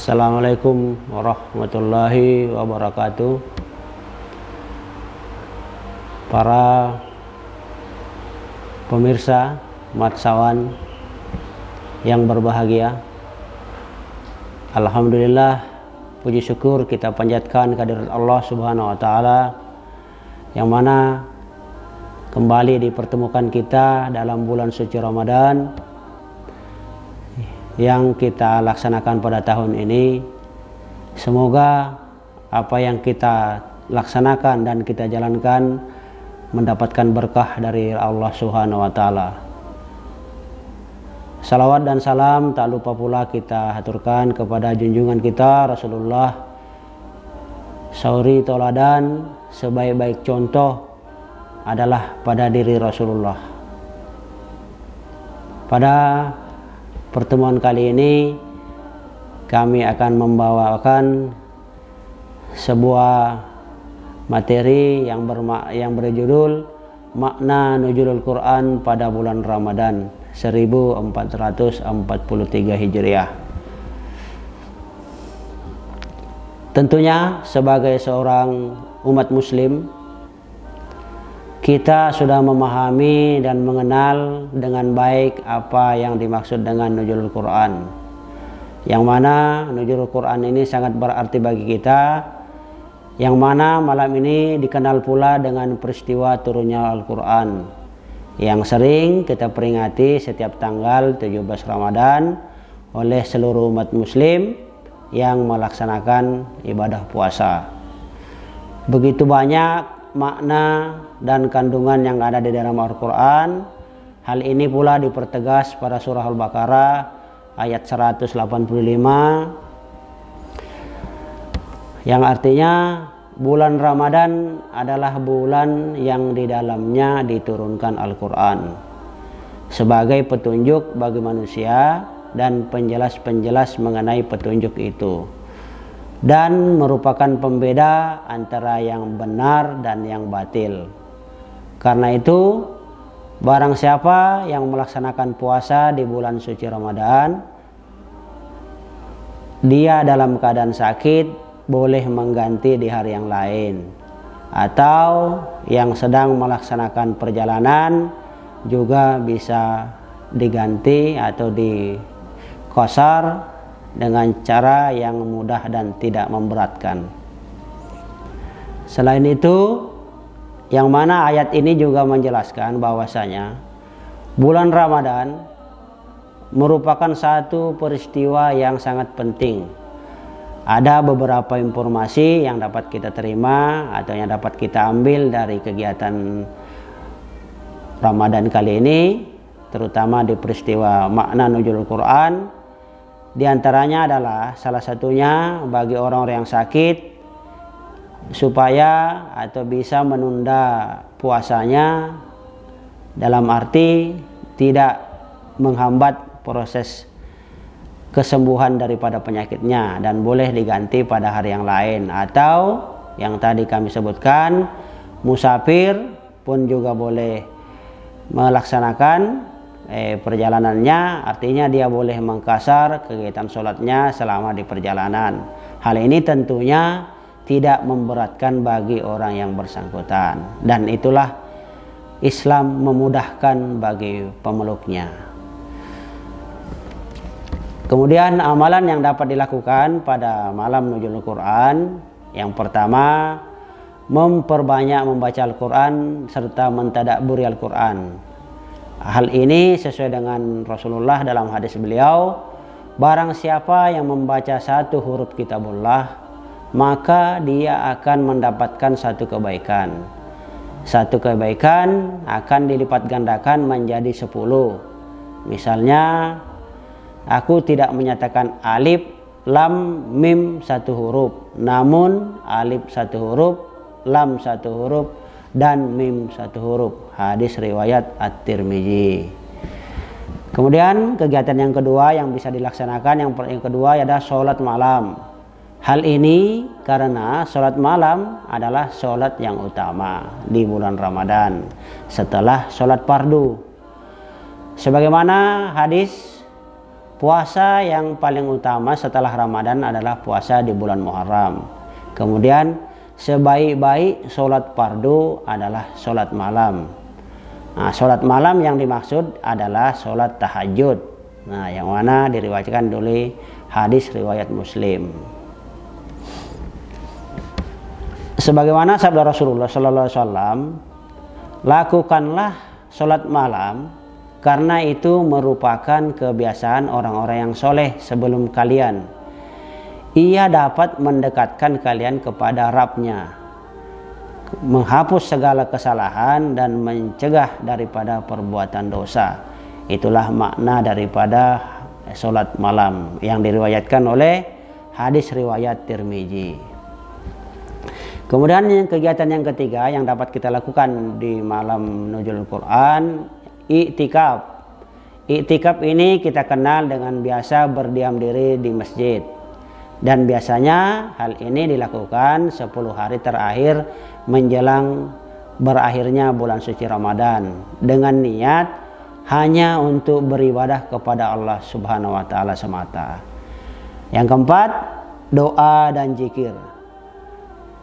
Assalamualaikum warahmatullahi wabarakatuh. Para pemirsa Matsawan yang berbahagia, alhamdulillah, puji syukur kita panjatkan kehadirat Allah Subhanahu wa taala yang mana kembali dipertemukan kita dalam bulan suci Ramadan yang kita laksanakan pada tahun ini. Semoga apa yang kita laksanakan dan kita jalankan mendapatkan berkah dari Allah Subhanahu wa taala. Salawat dan salam tak lupa pula kita haturkan kepada junjungan kita Rasulullah, sauri toladan, sebaik-baik contoh adalah pada diri Rasulullah. Pada pertemuan kali ini kami akan membawakan sebuah materi yang berjudul Makna Nuzulul Quran pada bulan Ramadan 1443 Hijriah. Tentunya sebagai seorang umat muslim, kita sudah memahami dan mengenal dengan baik apa yang dimaksud dengan Nuzulul Quran, yang mana Nuzulul Quran ini sangat berarti bagi kita, yang mana malam ini dikenal pula dengan peristiwa turunnya Al-Quran yang sering kita peringati setiap tanggal 17 Ramadan oleh seluruh umat muslim yang melaksanakan ibadah puasa. Begitu banyak makna dan kandungan yang ada di dalam Al-Quran. Hal ini pula dipertegas pada surah Al-Baqarah ayat 185, yang artinya bulan Ramadan adalah bulan yang di dalamnya diturunkan Al-Quran sebagai petunjuk bagi manusia dan penjelas-penjelas mengenai petunjuk itu, dan merupakan pembeda antara yang benar dan yang batil. Karena itu, barang siapa yang melaksanakan puasa di bulan suci Ramadan, dia dalam keadaan sakit boleh mengganti di hari yang lain, atau yang sedang melaksanakan perjalanan juga bisa diganti atau dikosar dengan cara yang mudah dan tidak memberatkan. Selain itu, yang mana ayat ini juga menjelaskan bahwasanya bulan Ramadan merupakan satu peristiwa yang sangat penting. Ada beberapa informasi yang dapat kita terima atau yang dapat kita ambil dari kegiatan Ramadan kali ini, terutama di peristiwa makna Nuzulul Quran. Di antaranya adalah salah satunya bagi orang-orang yang sakit supaya atau bisa menunda puasanya, dalam arti tidak menghambat proses kesembuhan daripada penyakitnya dan boleh diganti pada hari yang lain. Atau yang tadi kami sebutkan, musafir pun juga boleh melaksanakan perjalanannya, artinya dia boleh mengkasar kegiatan sholatnya selama di perjalanan. Hal ini tentunya tidak memberatkan bagi orang yang bersangkutan, dan itulah Islam memudahkan bagi pemeluknya. Kemudian amalan yang dapat dilakukan pada malam Nuzulul Quran, yang pertama, memperbanyak membaca Al-Quran serta mentadabburi Al-Quran. Hal ini sesuai dengan Rasulullah dalam hadis beliau, barang siapa yang membaca satu huruf kitabullah, maka dia akan mendapatkan satu kebaikan. Satu kebaikan akan dilipat gandakan menjadi 10. Misalnya, aku tidak menyatakan alif, lam, mim satu huruf, namun alif satu huruf, lam satu huruf, dan mim satu huruf. Hadis riwayat At-Tirmidzi. Kemudian kegiatan yang kedua yang bisa dilaksanakan, yang kedua adalah sholat malam. Hal ini karena sholat malam adalah sholat yang utama di bulan Ramadan setelah sholat fardu. Sebagaimana hadis puasa yang paling utama setelah Ramadan adalah puasa di bulan Muharram. Kemudian sebaik-baik sholat fardu adalah sholat malam. Nah, sholat malam yang dimaksud adalah sholat tahajud. Nah, yang mana diriwayatkan oleh hadis riwayat Muslim. Sebagaimana sabda Rasulullah sallallahu alaihi wasallam, lakukanlah sholat malam karena itu merupakan kebiasaan orang-orang yang soleh sebelum kalian. Ia dapat mendekatkan kalian kepada Rabb-Nya, menghapus segala kesalahan dan mencegah daripada perbuatan dosa. Itulah makna daripada sholat malam yang diriwayatkan oleh hadis riwayat Tirmizi. Kemudian kegiatan yang ketiga yang dapat kita lakukan di malam nuzulul Quran, i'tikaf. I'tikaf ini kita kenal dengan biasa berdiam diri di masjid. Dan biasanya hal ini dilakukan 10 hari terakhir menjelang berakhirnya bulan suci Ramadan dengan niat hanya untuk beribadah kepada Allah Subhanahu wa taala semata. Yang keempat, doa dan zikir.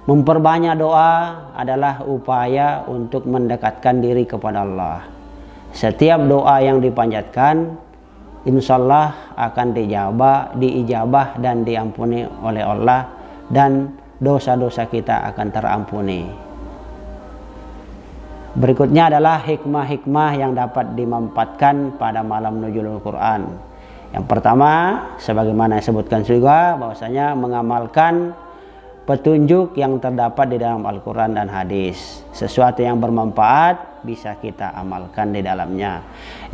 Memperbanyak doa adalah upaya untuk mendekatkan diri kepada Allah. Setiap doa yang dipanjatkan insyaallah akan diijabah dan diampuni oleh Allah, dan dosa-dosa kita akan terampuni. Berikutnya adalah hikmah-hikmah yang dapat dimanfaatkan pada malam nuzulul Quran. Yang pertama, sebagaimana disebutkan juga, bahwasanya mengamalkan petunjuk yang terdapat di dalam Al-Quran dan hadis. Sesuatu yang bermanfaat bisa kita amalkan di dalamnya.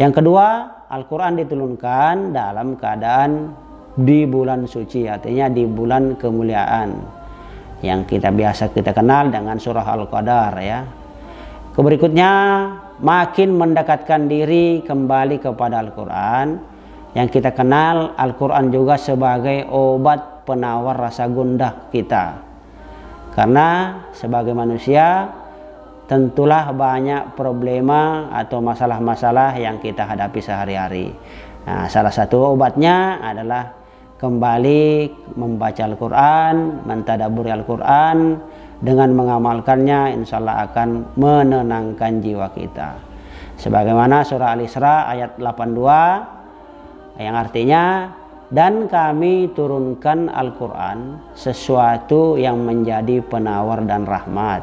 Yang kedua, Al-Quran diturunkan dalam keadaan di bulan suci, artinya di bulan kemuliaan yang biasa kita kenal dengan surah Al-Qadar ya. Berikutnya, makin mendekatkan diri kembali kepada Al-Quran, yang kita kenal Al-Quran juga sebagai obat penawar rasa gundah kita. Karena sebagai manusia tentulah banyak problema atau masalah-masalah yang kita hadapi sehari-hari. Nah, salah satu obatnya adalah kembali membaca Al-Quran, mentadabburi Al-Quran. Dengan mengamalkannya insya Allah akan menenangkan jiwa kita. Sebagaimana surah Al-Isra ayat 82 yang artinya, dan kami turunkan Al-Quran sesuatu yang menjadi penawar dan rahmat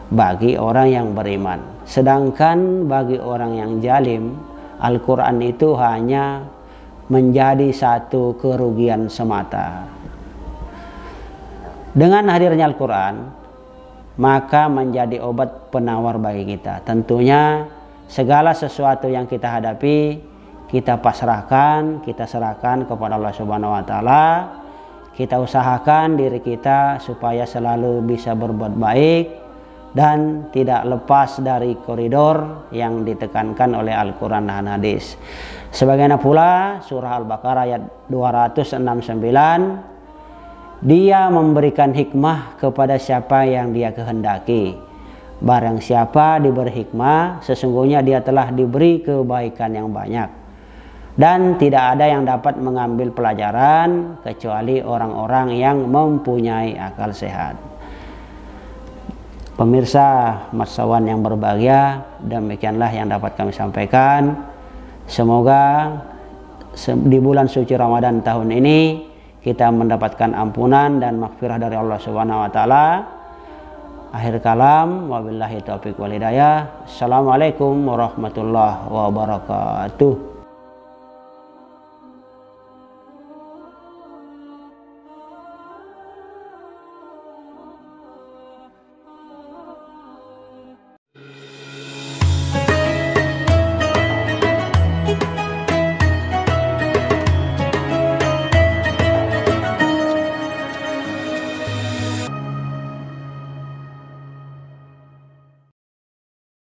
bagi orang yang beriman. Sedangkan bagi orang yang zalim, Al-Quran itu hanya menjadi satu kerugian semata. Dengan hadirnya Al-Quran, maka menjadi obat penawar bagi kita. Tentunya segala sesuatu yang kita hadapi, kita pasrahkan, kita serahkan kepada Allah Subhanahu wa taala. Kita usahakan diri kita supaya selalu bisa berbuat baik dan tidak lepas dari koridor yang ditekankan oleh Al-Quran dan hadis. Sebagaimana pula surah Al-Baqarah ayat 269, Dia memberikan hikmah kepada siapa yang Dia kehendaki. Barang siapa diberi hikmah, sesungguhnya dia telah diberi kebaikan yang banyak. Dan tidak ada yang dapat mengambil pelajaran kecuali orang-orang yang mempunyai akal sehat. Pemirsa Masawan yang berbahagia, demikianlah yang dapat kami sampaikan. Semoga di bulan suci Ramadan tahun ini kita mendapatkan ampunan dan maghfirah dari Allah Subhanahu wa taala. Akhir kalam, wabillahi taufiq wal hidayah. Assalamualaikum warahmatullahi wabarakatuh.